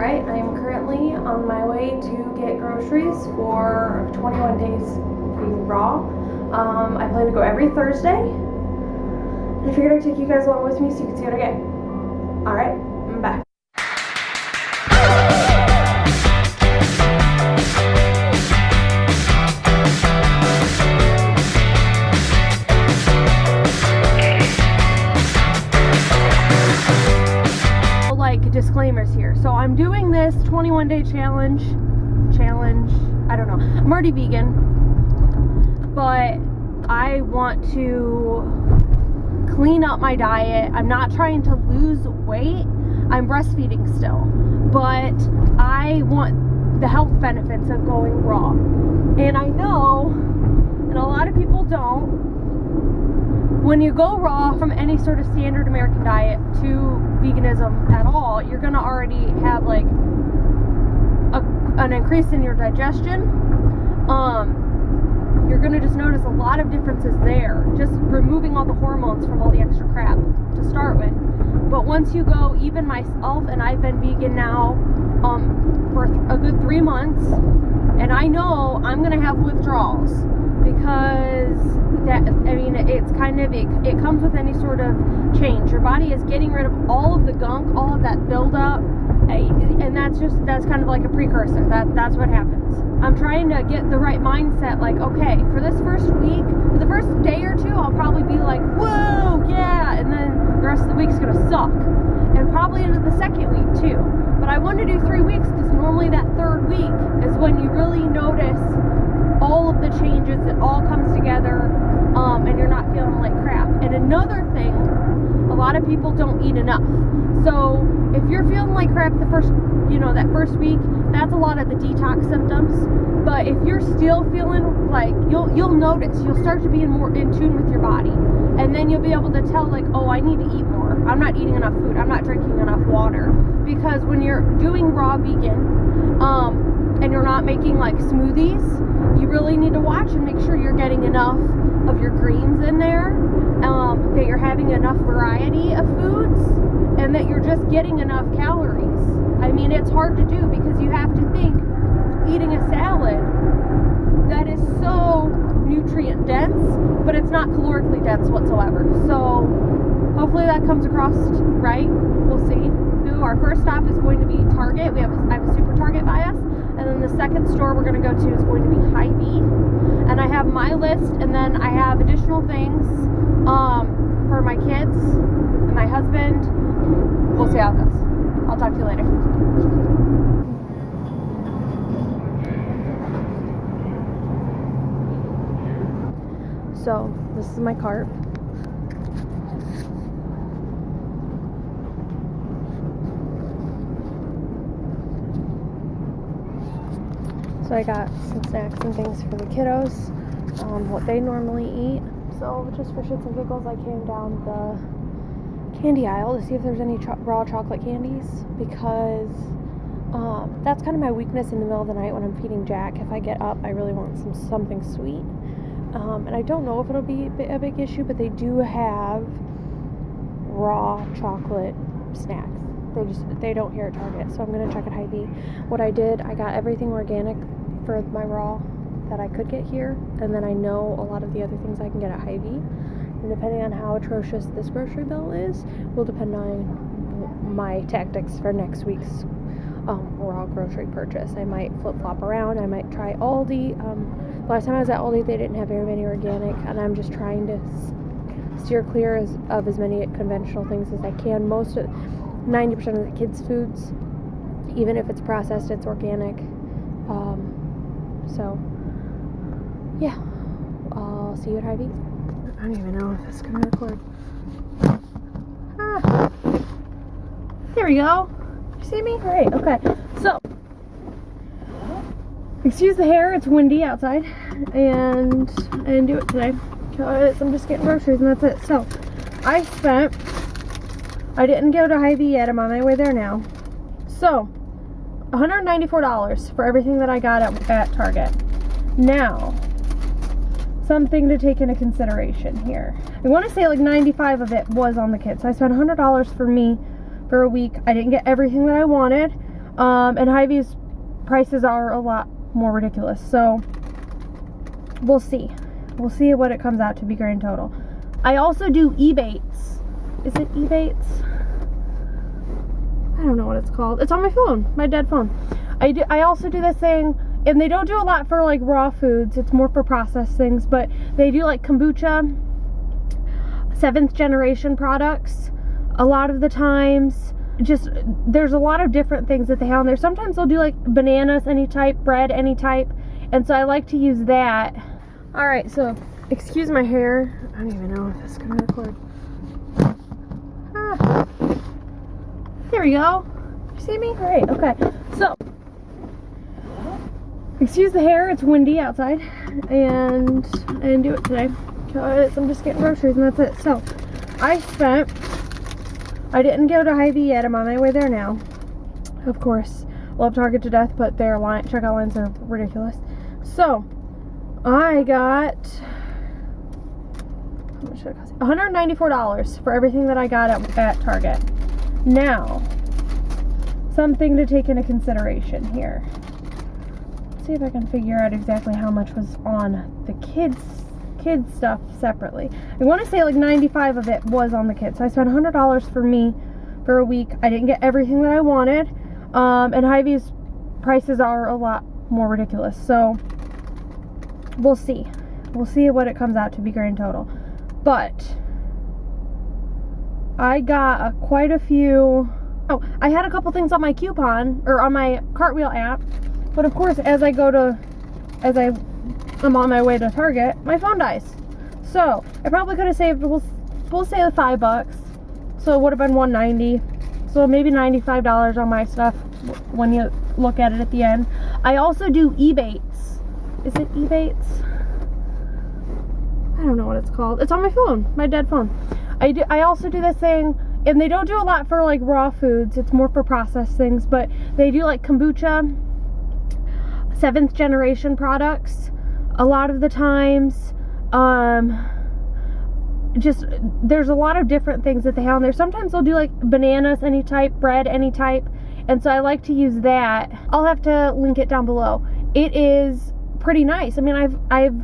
Alright, I am currently on my way to get groceries for 21 days being raw. I plan to go every Thursday. I figured I'd take you guys along with me so you can see what I get. Alright, I'm back. Disclaimers here. So I'm doing this 21-day challenge. I don't know. I'm already vegan, but I want to clean up my diet. I'm not trying to lose weight. I'm breastfeeding still, but I want the health benefits of going raw. And I know, and a lot of people don't, when you go raw from any sort of standard American diet to veganism at all, you're gonna already have like an increase in your digestion. You're gonna just notice a lot of differences there, just removing all the hormones from all the extra crap to start with. But once you go, even myself, and I've been vegan now for a good 3 months, and I know I'm gonna have withdrawals because it's kind of, it comes with any sort of change. Your body is getting rid of all of the gunk, all of that buildup, and that's kind of like a precursor. That's what happens. I'm trying to get the right mindset, like, okay, for this first week, for the first day or two, I'll probably be like, whoa, yeah, and then the rest of the week's gonna suck, and probably into the second week too. But I want to do 3 weeks because normally that third week is when you really notice all of the changes. It all comes together, and you're not feeling like crap. And another thing, a lot of people don't eat enough. So if you're feeling like crap the first, that first week, that's a lot of the detox symptoms. But if you're still feeling like, you'll notice, you'll start to be more in tune with your body, and then you'll be able to tell, like, oh, I need to eat more. I'm not eating enough food. I'm not drinking enough water. Because when you're doing raw vegan, and you're not making like smoothies, you really need to watch and make sure you're getting enough of your greens in there, that you're having enough variety of foods, and that you're just getting enough calories. I mean, it's hard to do because you have to think, eating a salad that is so nutrient dense, but it's not calorically dense whatsoever. So hopefully that comes across right. We'll see. Our first stop is going to be Target. I have a Super Target by us, and then the second store we're going to go to is going to be Hy-Vee. And I have my list, and then I have additional things for my kids and my husband. We'll see how it goes. I'll talk to you later. So this is my cart. So I got some snacks and things for the kiddos, what they normally eat. So just for shits and giggles, I came down the candy aisle to see if there's any raw chocolate candies, because that's kind of my weakness in the middle of the night when I'm feeding Jack. If I get up, I really want something sweet. And I don't know if it'll be a big issue, but they do have raw chocolate snacks. They don't here at Target, so I'm going to check at Hy-Vee. What I did, I got everything organic for my raw that I could get here, and then I know a lot of the other things I can get at Hy-Vee. And depending on how atrocious this grocery bill is, will depend on my tactics for next week's raw grocery purchase. I might flip-flop around. I might try Aldi. Last time I was at Aldi, they didn't have very many organic, and I'm just trying to steer clear of as many conventional things as I can. 90% of the kids' foods, even if it's processed, it's organic. So, yeah. I'll see you at Hy-Vee. I don't even know if it's going to record. There we go. You see me? Alright, okay. So, excuse the hair, it's windy outside, and I didn't do it today because I'm just getting groceries and that's it. So, I didn't go to Hy-Vee yet. I'm on my way there now. So, $194 for everything that I got at Target. Now, something to take into consideration here. I want to say like 95 of it was on the kids. So I spent $100 for me for a week. I didn't get everything that I wanted. And Hy-Vee's prices are a lot more ridiculous. So we'll see. We'll see what it comes out to be grand total. I also do Ebates. Is it Ebates? I don't know what it's called. It's on my phone, my dead phone. I also do this thing, and they don't do a lot for like raw foods. It's more for processed things, but they do like kombucha, 7th generation products. A lot of the times, just there's a lot of different things that they have on there. Sometimes they'll do like bananas, any type, bread, any type, and so I like to use that. All right, so excuse my hair. I don't even know if this is gonna record. There we go. You see me? All right, okay. So, excuse the hair, it's windy outside, and I didn't do it today because I'm just getting groceries and that's it. So, I didn't go to Hy-Vee yet. I'm on my way there now. Of course, love Target to death, but their checkout lines are ridiculous. So, I got, how much did it cost? $194 for everything that I got at Target. Now, something to take into consideration here. Let's see if I can figure out exactly how much was on the kids stuff separately. I want to say like 95 of it was on the kids. So I spent $100 for me for a week. I didn't get everything that I wanted. And Hy-Vee's prices are a lot more ridiculous. So we'll see. We'll see what it comes out to be grand total. But I got quite a few. Oh, I had a couple things on my coupon or on my Cartwheel app. But of course, as I'm on my way to Target, my phone dies. So I probably could have saved, we'll say $5. So it would have been $190. So maybe $95 on my stuff when you look at it at the end. I also do Ebates. Is it Ebates? I don't know what it's called. It's on my phone, my dead phone. I also do this thing, and they don't do a lot for like raw foods. It's more for processed things, but they do like kombucha, 7th generation products. A lot of the times, just there's a lot of different things that they have on there. Sometimes they'll do like bananas, any type, bread, any type, and so I like to use that. I'll have to link it down below. It is pretty nice. I mean, I've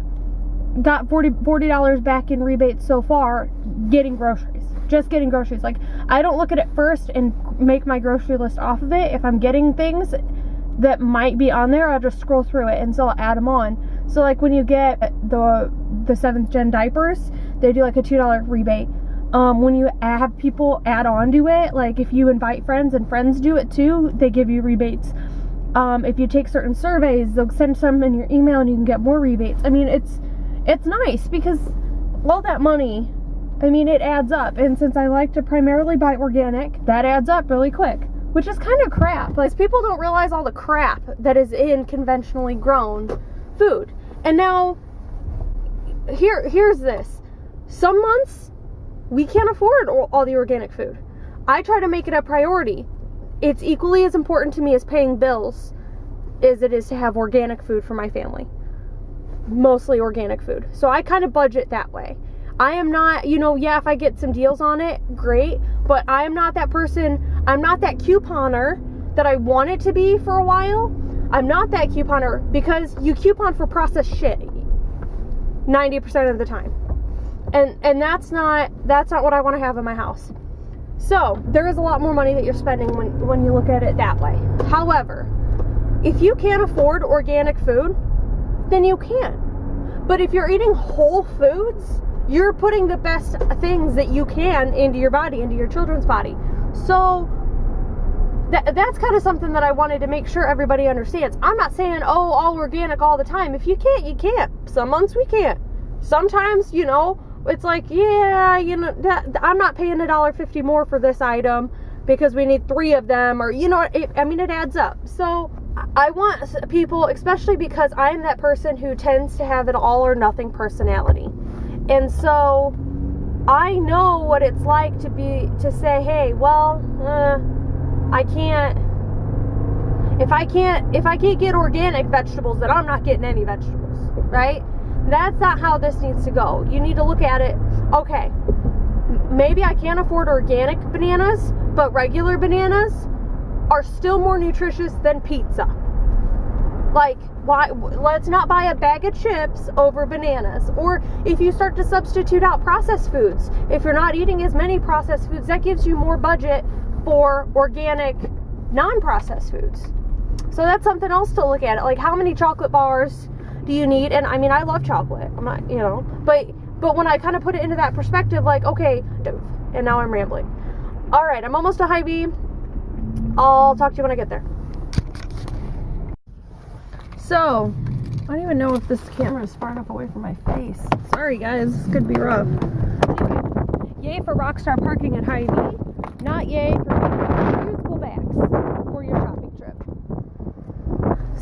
got $40 back in rebates so far getting groceries. Just getting groceries. Like, I don't look at it first and make my grocery list off of it. If I'm getting things that might be on there, I'll just scroll through it and so I'll add them on. So like when you get the 7th gen diapers, they do like a $2 rebate. When you have people add on to it, like if you invite friends and friends do it too, they give you rebates. If you take certain surveys, they'll send some in your email and you can get more rebates. I mean, it's nice because all that money, I mean, it adds up. And since I like to primarily buy organic, that adds up really quick, which is kind of crap. Like, people don't realize all the crap that is in conventionally grown food. And now, here's this. Some months, we can't afford all the organic food. I try to make it a priority. It's equally as important to me as paying bills as it is to have organic food for my family. Mostly organic food. So I kind of budget that way. I am not, yeah, if I get some deals on it, great. But I am not that person. I'm not that couponer that I wanted to be for a while. I'm not that couponer because you coupon for processed shit 90% of the time. And that's not what I want to have in my house. So there is a lot more money that you're spending when you look at it that way. However, if you can't afford organic food, then you can. But if you're eating whole foods, you're putting the best things that you can into your body, into your children's body. So that's kind of something that I wanted to make sure everybody understands. I'm not saying, oh, all organic all the time. If you can't, you can't. Some months we can't. Sometimes, it's like, yeah, I'm not paying $1.50 more for this item because we need 3 of them, or, it adds up. So I want people, especially because I'm that person who tends to have an all or nothing personality. And so I know what it's like to say, hey, well, I can't, if I can't get organic vegetables, then I'm not getting any vegetables, right? That's not how this needs to go. You need to look at it, okay, maybe I can't afford organic bananas, but regular bananas, are still more nutritious than pizza. Like, why? Let's not buy a bag of chips over bananas. Or if you start to substitute out processed foods, if you're not eating as many processed foods, that gives you more budget for organic, non-processed foods. So that's something else to look at. Like, how many chocolate bars do you need? And I mean, I love chocolate. I'm not, you know, but when I kind of put it into that perspective, like, okay, and now I'm rambling. All right, I'm almost to Hy-Vee. I'll talk to you when I get there. So, I don't even know if this camera is far enough away from my face. Sorry guys, this could be rough. Anyway, yay for Rockstar parking at Hy-Vee. Not yay for reusable bags for your shopping trip.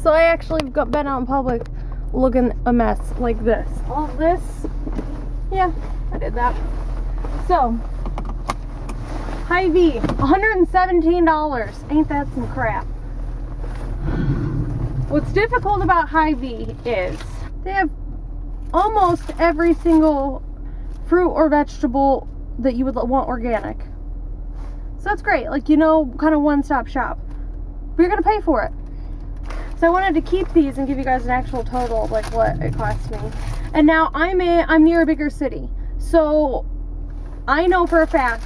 So I actually been out in public looking a mess like this. All this, yeah, I did that. So, Hy-Vee, $117. Ain't that some crap? What's difficult about Hy-Vee is they have almost every single fruit or vegetable that you would want organic. So that's great, like, you know, kind of one-stop shop. But you're gonna pay for it. So I wanted to keep these and give you guys an actual total of like what it cost me. And now I'm near a bigger city, so I know for a fact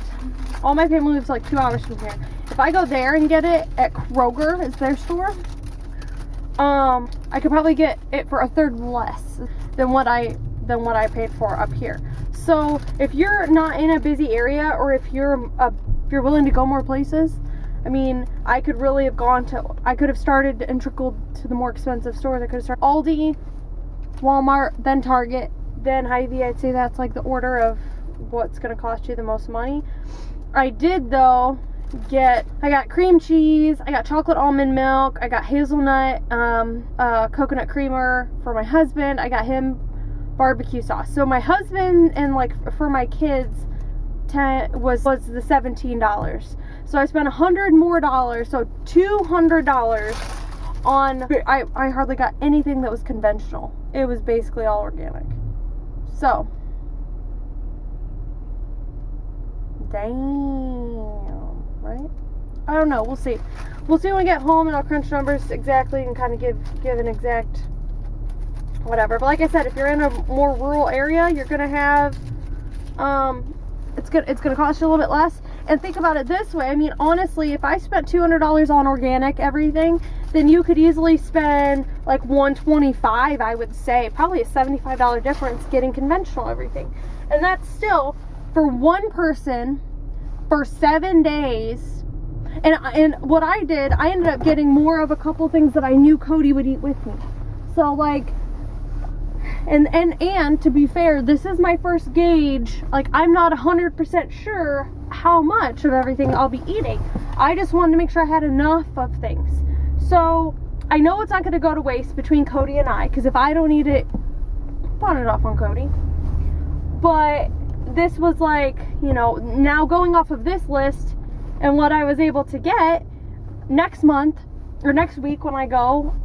all my family lives like 2 hours from here. If I go there and get it at Kroger, is their store, I could probably get it for a third less than what I paid for up here. So if you're not in a busy area, or if you're willing to go more places, I mean, I could have started and trickled to the more expensive stores. I could have started Aldi, Walmart, then Target, then Hy-Vee. I'd say that's like the order of what's going to cost you the most money. I did though I got cream cheese, I got chocolate almond milk, I got hazelnut, coconut creamer for my husband, I got him barbecue sauce. So my husband and like for my kids was the $17. So I spent $100 more, so $200 on, I hardly got anything that was conventional. It was basically all organic. So, damn, right? I don't know, we'll see. We'll see when we get home, and I'll crunch numbers exactly and kind of give an exact whatever. But like I said, if you're in a more rural area, you're gonna have it's gonna cost you a little bit less. And think about it this way, I mean, honestly, if I spent $200 on organic everything, then you could easily spend like $125, I would say, probably a $75 difference getting conventional everything. And that's still for one person for 7 days. And what I did, I ended up getting more of a couple things that I knew Cody would eat with me. So like, and to be fair, this is my first gauge. Like, I'm not 100% sure how much of everything I'll be eating. I just wanted to make sure I had enough of things. So I know it's not going to go to waste between Cody and I, because if I don't eat it, pawn it off on Cody. But this was like, you know, now going off of this list and what I was able to get next month or next week when I go,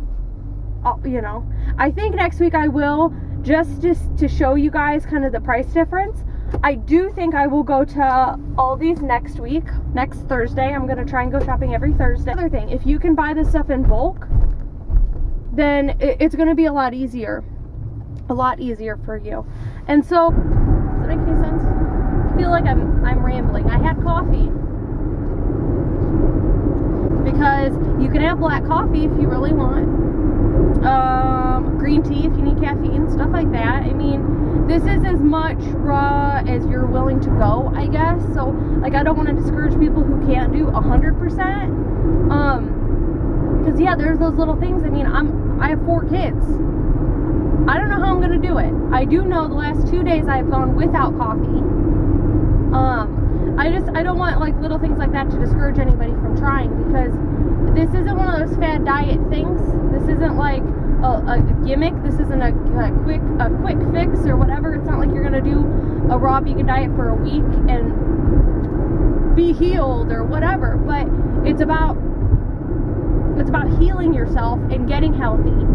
you know, I think next week I will, just to show you guys kind of the price difference. I do think I will go to Aldi's next week, next Thursday. I'm going to try and go shopping every Thursday. Other thing, if you can buy this stuff in bulk, then it's going to be a lot easier for you. And so, does that make any sense? I feel like I'm rambling. I had coffee, because you can have black coffee if you really want. Green tea if you need caffeine, stuff like that. I mean, this is as much raw as you're willing to go, I guess. So, like, I don't want to discourage people who can't do 100%. Because, yeah, there's those little things. I mean, I have 4 kids. I don't know how I'm going to do it. I do know the last 2 days I've gone without coffee. I don't want, like, little things like that to discourage anybody from trying, because this isn't one of those fad diet things. This isn't like a gimmick. This isn't a quick fix or whatever. It's not like you're gonna do a raw vegan diet for a week and be healed or whatever. But it's about healing yourself and getting healthy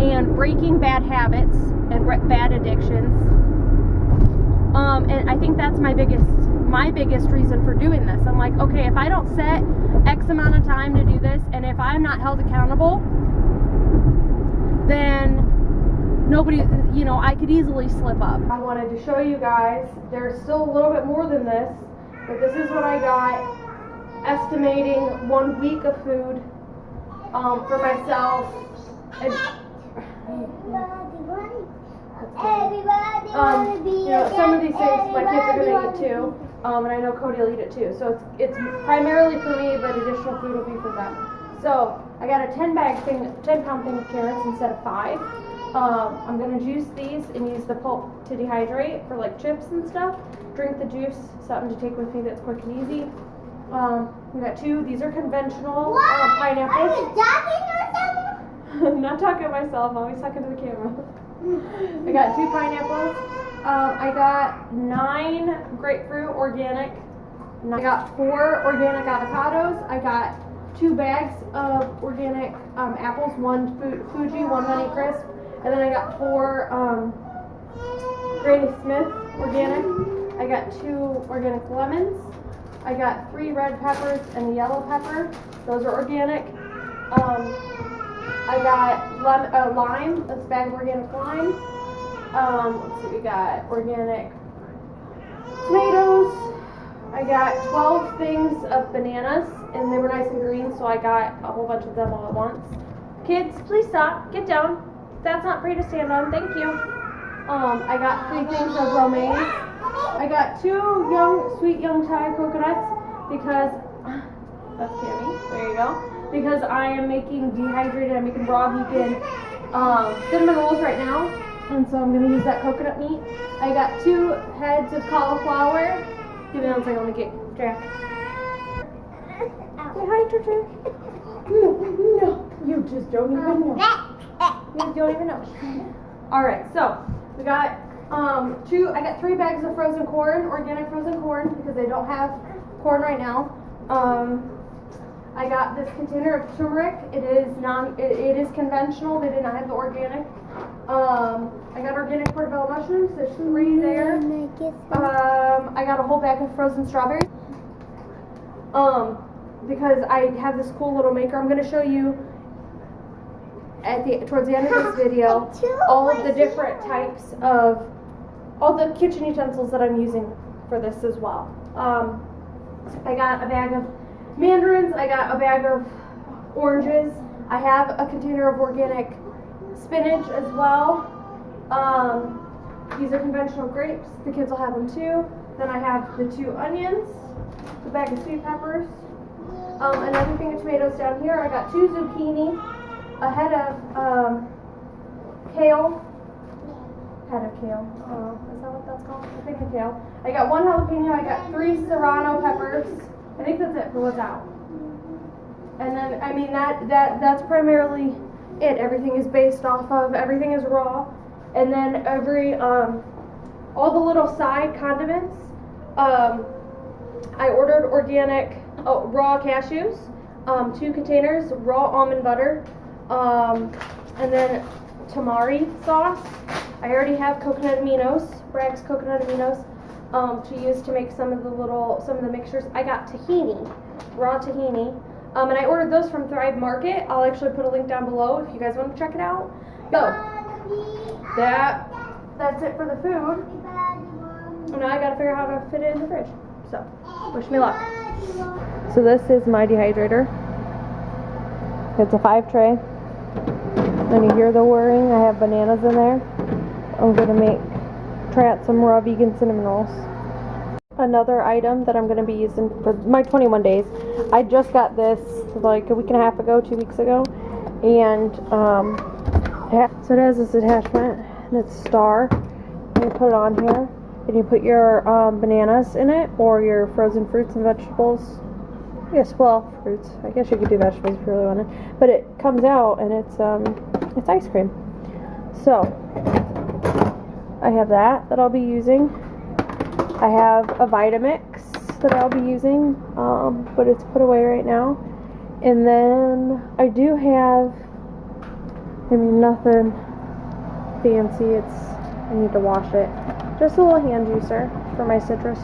and breaking bad habits and bad addictions. And I think that's my biggest my biggest reason for doing this. I'm like, okay, if I don't set X amount of time to do this, and if I'm not held accountable, then nobody, you know, I could easily slip up. I wanted to show you guys, there's still a little bit more than this, but this is what I got, estimating 1 week of food for myself. And, you know, some of these things my kids are going to eat too, and I know Cody will eat it too. So it's primarily for me, but additional food will be for them. So I got a 10-pound thing of carrots instead of 5. I'm going to juice these and use the pulp to dehydrate for like chips and stuff. Drink the juice, something to take with me that's quick and easy. We got 2. These are conventional pineapples. Are you talking or something? I'm not talking to myself, I'm always talking to the camera. I got 2 pineapples. I got 9 grapefruit organic. I got 4 organic avocados. I got 2 bags of organic apples, 1 Fuji, 1 Honey Crisp. And then I got 4 Granny Smith organic. I got 2 organic lemons. I got 3 red peppers and a yellow pepper. Those are organic. I got lime, a bag of organic lime. Let's see, we got organic tomatoes. I got 12 things of bananas, and they were nice and green, so I got a whole bunch of them all at once. Kids, please stop. Get down. That's not for you to stand on. Thank you. I got 3 things of romaine. I got 2 sweet young Thai coconuts because that's Cammy. There you go. Because I am making dehydrated, I'm making raw vegan cinnamon rolls right now, and so I'm going to use that coconut meat. I got 2 heads of cauliflower. Give me 1 second, I'm going to get Jack. Say hi, Georgia. No, you just don't even know. You don't even know. Alright, so we got I got 3 bags of frozen corn, organic frozen corn, because I don't have corn right now. I got this container of turmeric. It is conventional. They did not have the organic. I got organic portobello mushrooms. There's 3 there. I got a whole bag of frozen strawberries. Because I have this cool little maker. I'm going to show you towards the end of this video all of the different types of all the kitchen utensils that I'm using for this as well. I got a bag of mandarins. I got a bag of oranges. I have a container of organic spinach as well. These are conventional grapes. The kids will have them too. Then I have the 2 onions, the bag of sweet peppers, another thing of tomatoes down here. I got 2 zucchini, a head of kale. Head of kale. Is that what that's called? I think of kale. I got 1 jalapeno. I got 3 serrano peppers. I think that's it for what's out. And then, I mean, that's primarily it. Everything is based off of, everything is raw. And then all the little side condiments, I ordered organic, raw cashews, 2 containers, raw almond butter, and then tamari sauce. I already have coconut aminos, Bragg's coconut aminos, to use to make some of the mixtures. I got tahini, raw tahini, and I ordered those from Thrive Market. I'll actually put a link down below if you guys want to check it out. So that's it for the food. Now I gotta figure out how to fit it in the fridge. So wish me luck. So this is my dehydrator. It's a 5 tray. And you hear the whirring. I have bananas in there. I'm gonna try out some raw vegan cinnamon rolls. Another item that I'm going to be using for my 21 days. I just got this like a week and a half ago, 2 weeks ago, and so it has this attachment, and it's star. And you put it on here, and you put your bananas in it, or your frozen fruits and vegetables. Yes, well, fruits. I guess you could do vegetables if you really wanted, but it comes out and it's ice cream. So I have that I'll be using. I have a Vitamix that I'll be using, but it's put away right now. And then I do have, nothing fancy. I need to wash it. Just a little hand juicer for my citrus.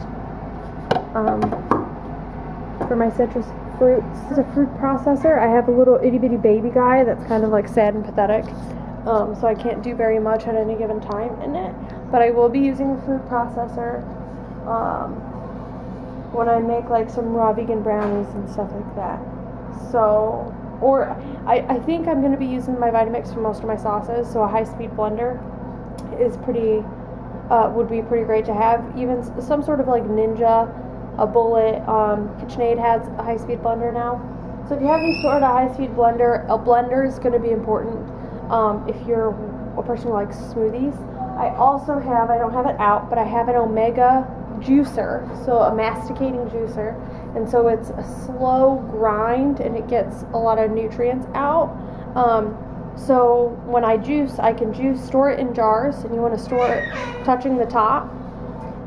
for my citrus fruits. It's a fruit processor. I have a little itty bitty baby guy that's kind of like sad and pathetic, so I can't do very much at any given time in it, but I will be using the food processor when I make like some raw vegan brownies and stuff like that. So, or I think I'm going to be using my Vitamix for most of my sauces, so a high-speed blender is pretty, would be pretty great to have. Even some sort of like Ninja, a Bullet, KitchenAid has a high-speed blender now. So if you have any sort of high-speed blender, a blender is going to be important if you're a person who likes smoothies. I also have, I don't have it out, but I have an Omega juicer, so a masticating juicer, and so it's a slow grind and it gets a lot of nutrients out. So when I juice, I can store it in jars, and you want to store it touching the top.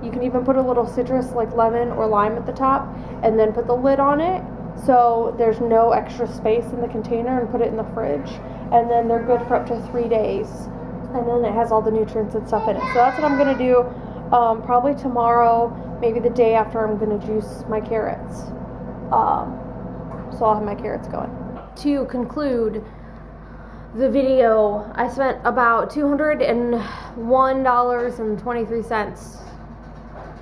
You can even put a little citrus like lemon or lime at the top, and then put the lid on it so there's no extra space in the container, and put it in the fridge, and then they're good for up to 3 days, and then it has all the nutrients and stuff in it. So that's what I'm going to do. Probably tomorrow, maybe the day after, I'm going to juice my carrots. So I'll have my carrots going. To conclude the video, I spent about $201.23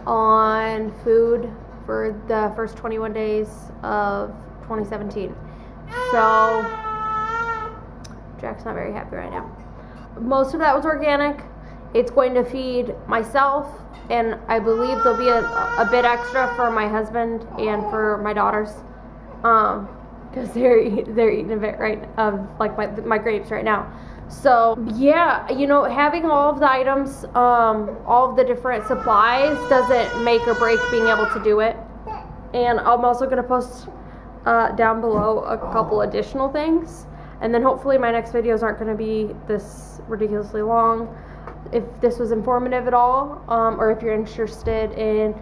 on food for the first 21 days of 2017. So Jack's not very happy right now. Most of that was organic. It's going to feed myself, and I believe there'll be a bit extra for my husband and for my daughters, because they're eating a bit like my grapes right now. So yeah, having all of the items, all of the different supplies doesn't make or break being able to do it. And I'm also going to post down below a couple additional things, and then hopefully my next videos aren't going to be this ridiculously long. If this was informative at all, or if you're interested in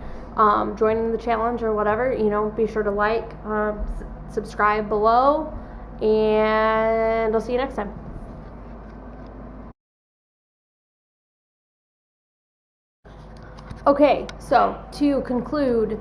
joining the challenge or whatever, be sure to like, subscribe below, and I'll see you next time. Okay, so to conclude,